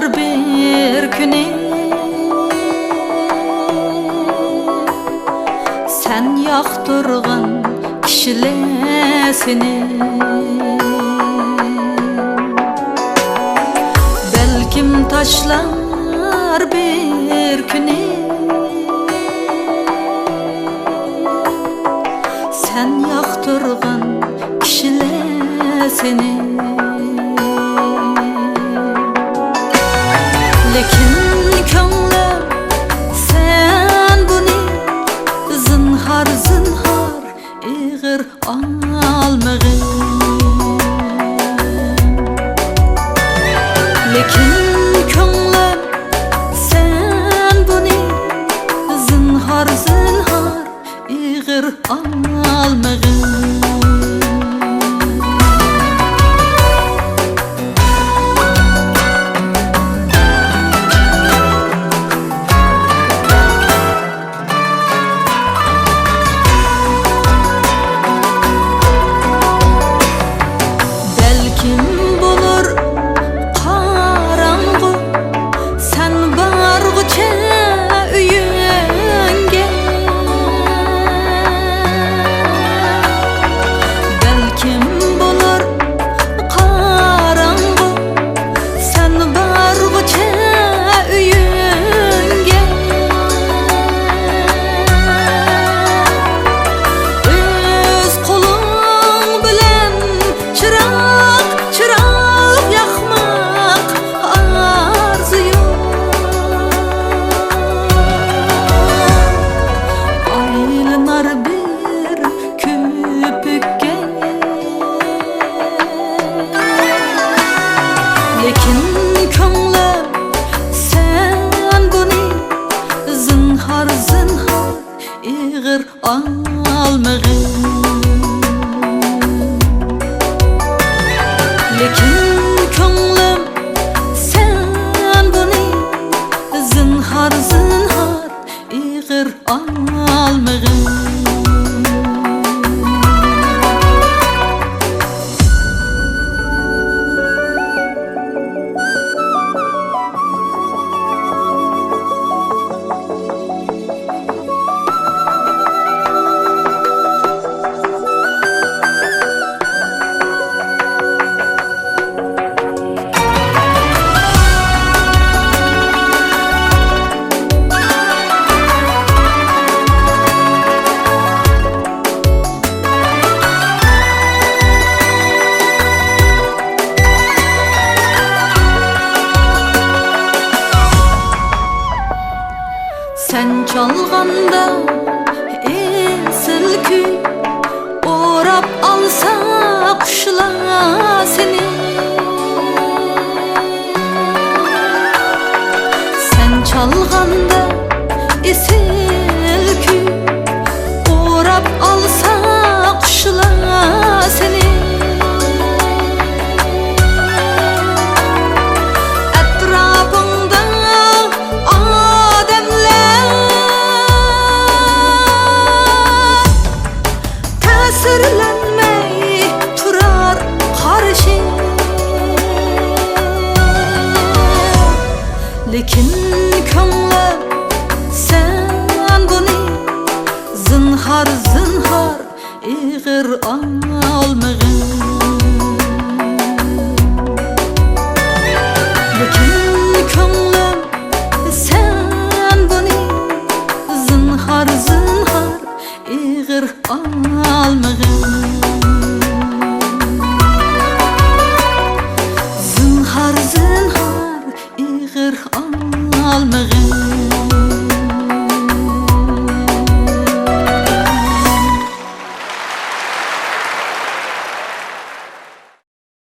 taşlar bir güne. Sen yaktırgan kişiler seni. Belkim taşlar bir güne. Sen yaktırgan kişiler seni. Lekin könglim sen bunu zinhar zinhar ig'ir almag'in. Lekin könglim sen bunu zinhar zinhar ig'ir almag'in. Lekin könglim sen bunu zinhar zinhar ig'ir almag'in. Lekin könglim sen bunu zinhar zinhar ig'ir almag'in. Sen çalganda esil kuy orap alsa kuşlar seni. Sen çalganda esil kuy orap alsa kuşlar seni. Sırlanmay turar karşı. Lekin könglim sen bunu zinhar zinhar ig'ir almag'in. Lekin könglim sen bunu zinhar zinhar ig'ir almag'in.